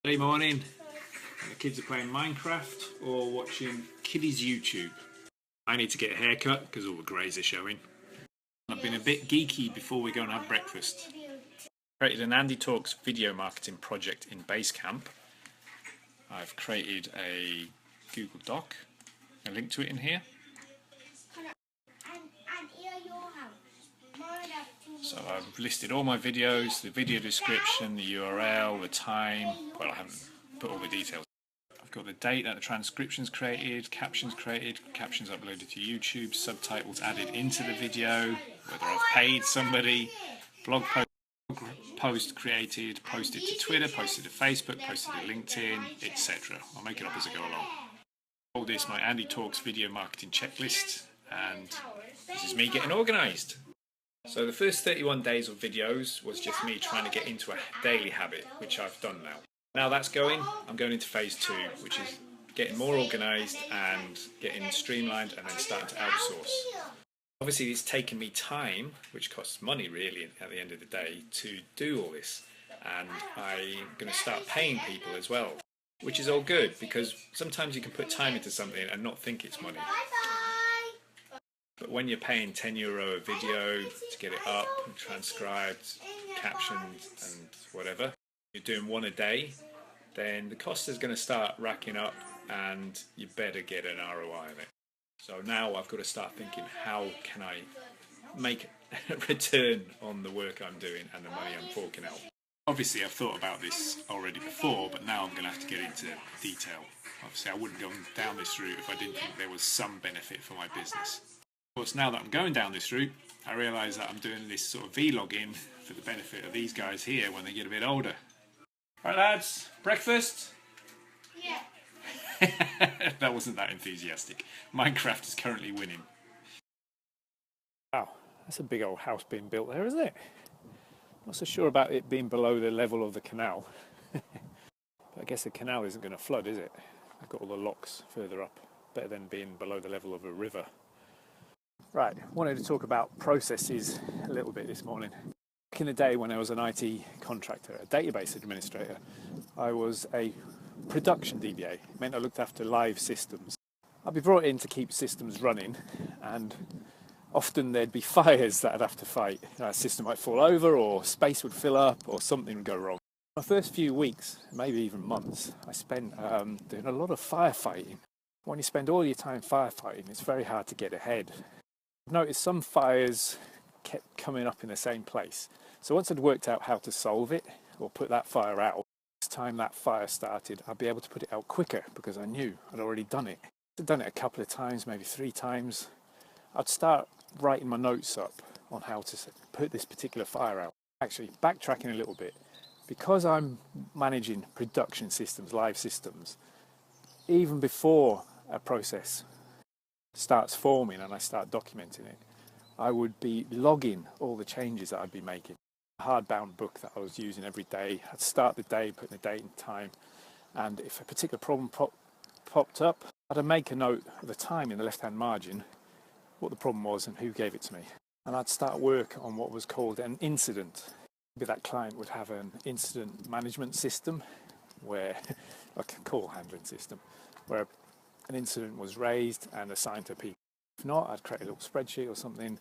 Saturday morning, and the kids are playing Minecraft or watching Kiddies YouTube. I need to get a haircut because all the greys are showing. I've been a bit geeky before we go and have breakfast. Created an Andy Talks video marketing project in Basecamp. I've created a Google Doc, a link to it in here. So I've listed all my videos, the video description, the URL, the time. Well, I haven't put all the details. I've got the date that the transcription's created, captions uploaded to YouTube, subtitles added into the video, whether I've paid somebody, blog post created, posted to Twitter, posted to Facebook, posted to LinkedIn, etc. I'll make it up as I go along. All this my Andy Talks video marketing checklist, and this is me getting organised. So the first 31 days of videos was just me trying to get into a daily habit, which I've done now. Now that's going, I'm going into phase 2, which is getting more organised and getting streamlined and then starting to outsource. Obviously it's taken me time, which costs money really at the end of the day, to do all this. And I'm going to start paying people as well, which is all good because sometimes you can put time into something and not think it's money. But when you're paying €10 a video to get it up and transcribed, captioned and whatever, you're doing one a day, then the cost is going to start racking up and you better get an ROI on it. So now I've got to start thinking, how can I make a return on the work I'm doing and the money I'm forking out? Obviously I've thought about this already before, but now I'm going to have to get into detail. Obviously I wouldn't go down this route if I didn't think there was some benefit for my business. Of course, now that I'm going down this route, I realise that I'm doing this sort of vlogging for the benefit of these guys here when they get a bit older. Right lads, breakfast? Yeah. That wasn't that enthusiastic. Minecraft is currently winning. Wow, that's a big old house being built there, isn't it? Not so sure about it being below the level of the canal. But I guess the canal isn't going to flood, is it? I've got all the locks further up. Better than being below the level of a river. Right, wanted to talk about processes a little bit this morning. Back in the day when I was an IT contractor, a database administrator, I was a production DBA. It meant I looked after live systems. I'd be brought in to keep systems running, and often there'd be fires that I'd have to fight. A system might fall over, or space would fill up, or something would go wrong. My first few weeks, maybe even months, I spent doing a lot of firefighting. When you spend all your time firefighting, it's very hard to get ahead. I've noticed some fires kept coming up in the same place. So once I'd worked out how to solve it or put that fire out, next time that fire started, I'd be able to put it out quicker because I knew I'd already done it. I'd done it a couple of times, maybe 3 times. I'd start writing my notes up on how to put this particular fire out. Actually, backtracking a little bit, because I'm managing production systems, live systems, even before a process starts forming and I start documenting it, I would be logging all the changes that I'd be making. A hardbound book that I was using every day. I'd start the day, putting the date and time, and if a particular problem popped up, I'd make a note of the time in the left-hand margin, what the problem was and who gave it to me. And I'd start work on what was called an incident. Maybe that client would have an incident management system, where, like a call handling system, where an incident was raised and assigned to people. If not, I'd create a little spreadsheet or something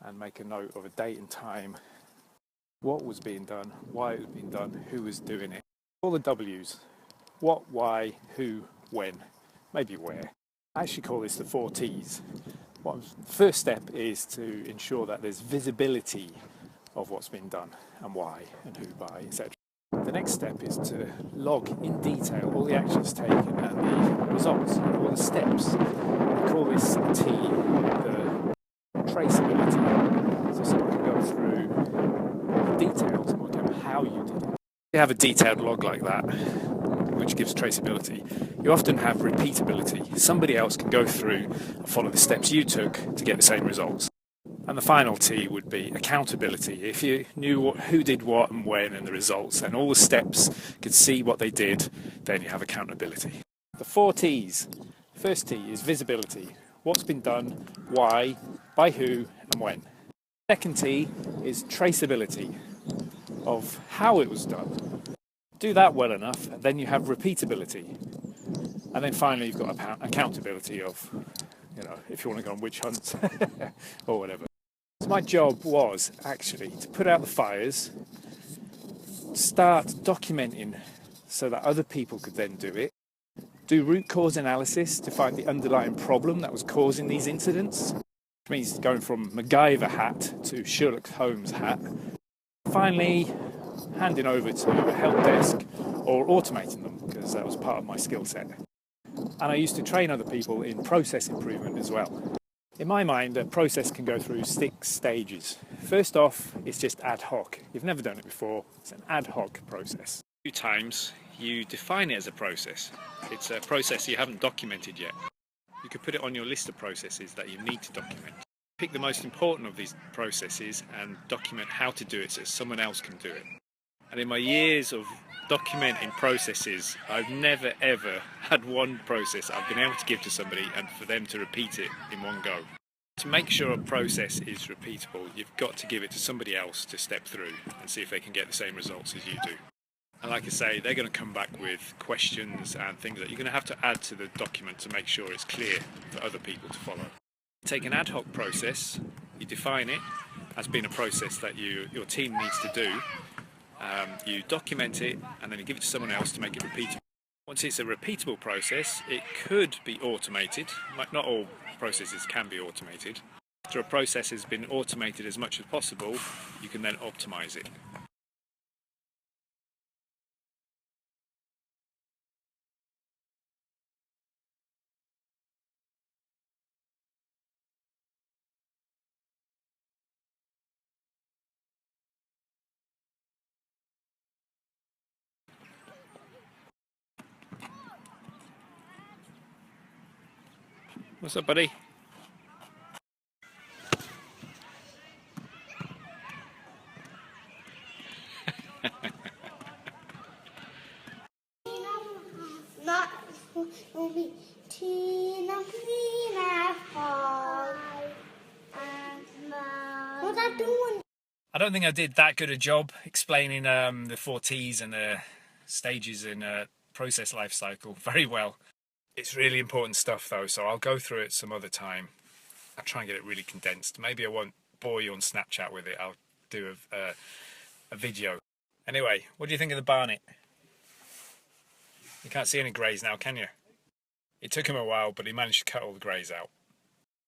and make a note of a date and time, what was being done, why it was being done, who was doing it. All the W's. What, why, who, when, maybe where. I actually call this the 4 T's. The first step is to ensure that there's visibility of what's been done and why and who by, etc. The next step is to log in detail all the actions taken and the results, all the steps. We call this T the traceability. So someone can go through the details and work out how you did it. If you have a detailed log like that, which gives traceability, you often have repeatability. Somebody else can go through and follow the steps you took to get the same results. And the final T would be accountability. If you knew who did what and when and the results and all the steps could see what they did, then you have accountability. The 4 T's. First T is visibility. What's been done, why, by who and when. Second T is traceability of how it was done. Do that well enough, then you have repeatability. And then finally you've got accountability of, you know, if you want to go on witch hunts or whatever. So my job was actually to put out the fires, start documenting so that other people could then do it, do root cause analysis to find the underlying problem that was causing these incidents, which means going from MacGyver hat to Sherlock Holmes hat, finally handing over to the help desk or automating them, because that was part of my skill set. And I used to train other people in process improvement as well. In my mind, a process can go through 6 stages. First off, it's just ad hoc. You've never done it before. It's an ad hoc process. A few times you define it as a process. It's a process you haven't documented yet. You could put it on your list of processes that you need to document. Pick the most important of these processes and document how to do it so someone else can do it. And in my years of documenting processes, I've never ever had one process I've been able to give to somebody and for them to repeat it in one go. To make sure a process is repeatable, you've got to give it to somebody else to step through and see if they can get the same results as you do. And like I say, they're going to come back with questions and things that you're going to have to add to the document to make sure it's clear for other people to follow. Take an ad hoc process, you define it as being a process that your team needs to do. You document it and then you give it to someone else to make it repeatable. Once it's a repeatable process, it could be automated. Not all processes can be automated. After a process has been automated as much as possible, you can then optimize it. What's up, buddy? Not movie. Tina, fall. What's that doing? I don't think I did that good a job explaining the 4 T's and the stages in a process life cycle very well. It's really important stuff though, so I'll go through it some other time. I'll try and get it really condensed. Maybe I won't bore you on Snapchat with it. I'll do a video. Anyway, what do you think of the Barnet? You can't see any greys now, can you? It took him a while, but he managed to cut all the greys out.